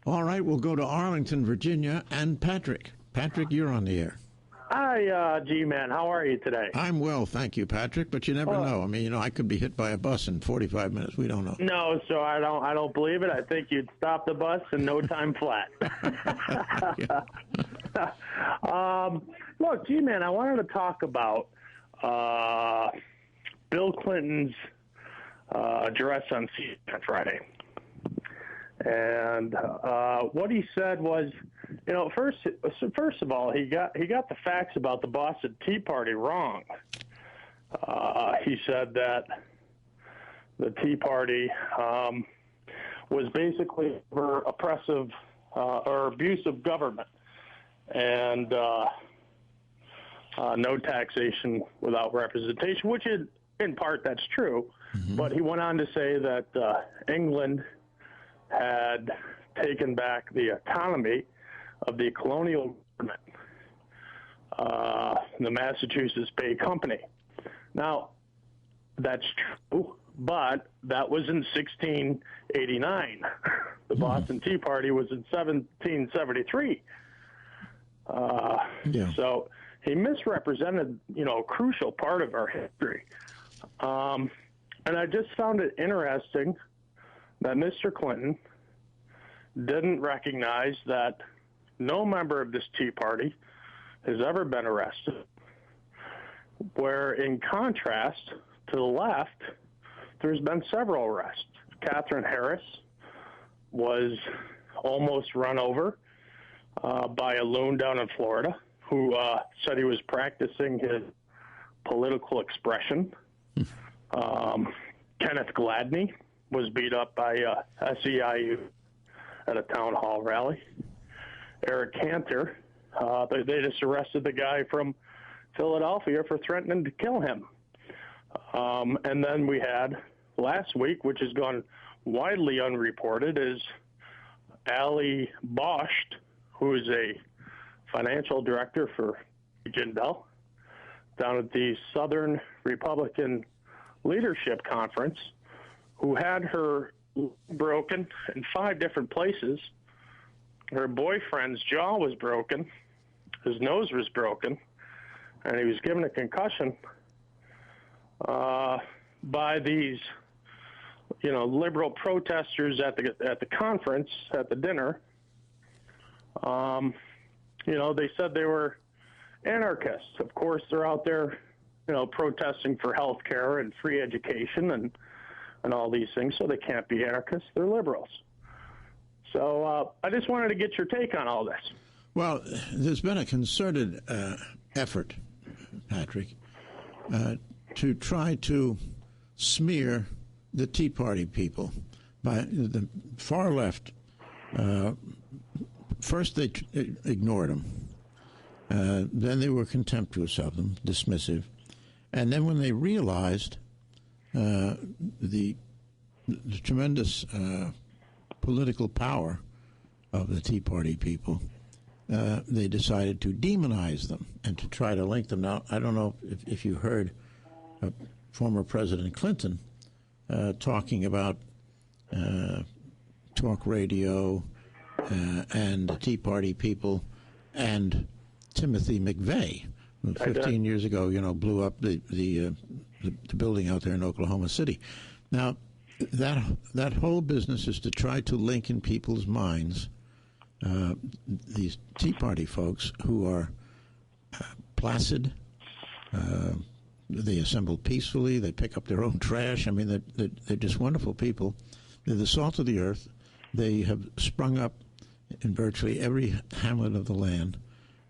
All right, we'll go to Arlington, Virginia, and Patrick. Patrick, you're on the air. Hi, G-Man. How are you today? I'm well, thank you, Patrick, but you never know. I mean, I could be hit by a bus in 45 minutes. We don't know. No, so I don't believe it. I think you'd stop the bus in no time flat. Look, G-Man, I wanted to talk about Bill Clinton's address on CSPAN Friday. And what he said was, first of all, he got the facts about the Boston Tea Party wrong. He said that the Tea Party was basically for oppressive or abusive government and no taxation without representation, which is, in part, that's true. Mm-hmm. But he went on to say that England had taken back the autonomy of the colonial government, the Massachusetts Bay Company. Now, that's true, but that was in 1689. The Boston Tea Party was in 1773. So he misrepresented, a crucial part of our history. And I just found it interesting that Mr. Clinton didn't recognize that no member of this Tea Party has ever been arrested, where in contrast to the left, there's been several arrests. Catherine Harris was almost run over by a loon down in Florida who said he was practicing his political expression. Kenneth Gladney was beat up by SEIU at a town hall rally. Eric Cantor, they just arrested the guy from Philadelphia for threatening to kill him. And then we had last week, which has gone widely unreported, is Ali Bosht, who is a financial director for Jindal, down at the Southern Republican Leadership Conference, who had her broken in 5 different places. Her boyfriend's jaw was broken, his nose was broken, and he was given a concussion by these, liberal protesters at the conference, at the dinner. They said they were anarchists. Of course, they're out there, protesting for health care and free education and all these things, so they can't be anarchists. They're liberals. So I just wanted to get your take on all this. Well, there's been a concerted effort, Patrick, to try to smear the Tea Party people by the far left. First, they ignored them. Then they were contemptuous of them, dismissive. And then when they realized the tremendous political power of the Tea Party people, they decided to demonize them and to try to link them. Now, I don't know if you heard former President Clinton talking about talk radio and the Tea Party people and Timothy McVeigh, who 15 years ago, blew up the building out there in Oklahoma City. Now, that whole business is to try to link in people's minds these Tea Party folks who are placid. They assemble peacefully. They pick up their own trash. I mean, they're just wonderful people. They're the salt of the earth. They have sprung up in virtually every hamlet of the land,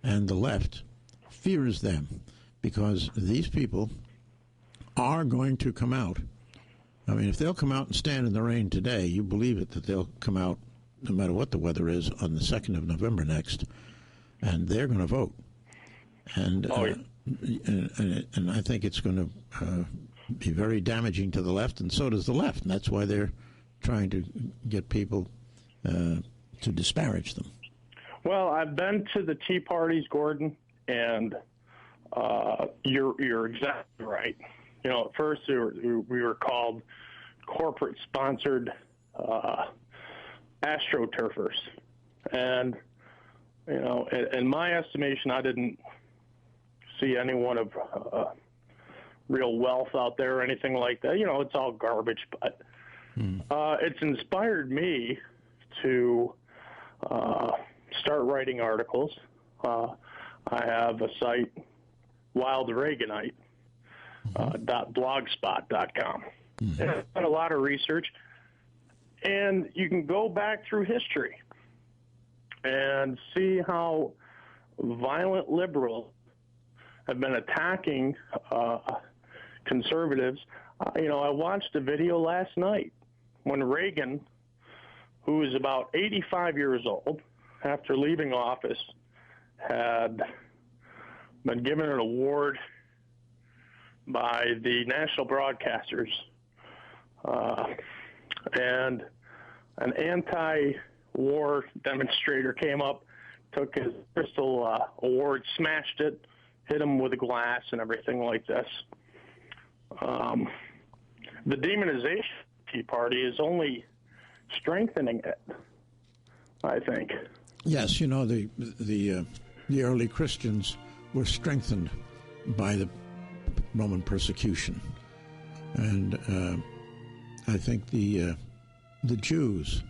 and the left fears them because these people are going to come out. I mean, if they'll come out and stand in the rain today, you believe it that they'll come out no matter what the weather is on the 2nd of November next, and they're going to vote. And and I think it's going to be very damaging to the left, and so does the left. And that's why they're trying to get people to disparage them. Well, I've been to the Tea Parties, Gordon, and you're exactly right. At first we were called corporate-sponsored astroturfers. And, you know, in my estimation, I didn't see anyone of real wealth out there or anything like that. You know, it's all garbage, but it's inspired me to start writing articles. I have a site, Wild Reaganite, .blogspot.com. And I've done a lot of research, and you can go back through history and see how violent liberals have been attacking conservatives. You know, I watched a video last night when Reagan, who was about 85 years old, after leaving office, had been given an award by the national broadcasters, and an anti-war demonstrator came up, took his crystal award, smashed it, hit him with a glass and everything like this. The demonization of the Tea Party is only strengthening it, I think. Yes, you know, the early Christians were strengthened by the Roman persecution, and I think the Jews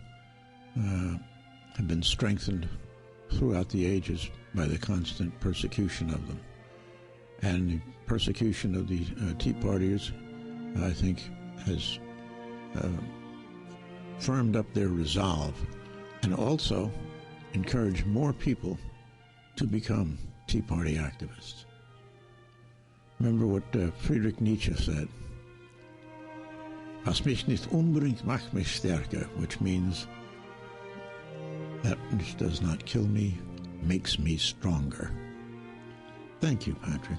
have been strengthened throughout the ages by the constant persecution of them, and the persecution of the Tea Partiers, I think, has firmed up their resolve, and also encouraged more people to become Tea Party activists. Remember what Friedrich Nietzsche said, "Was mich nicht umbringt, macht mich stärker," which means that which does not kill me makes me stronger. Thank you, Patrick.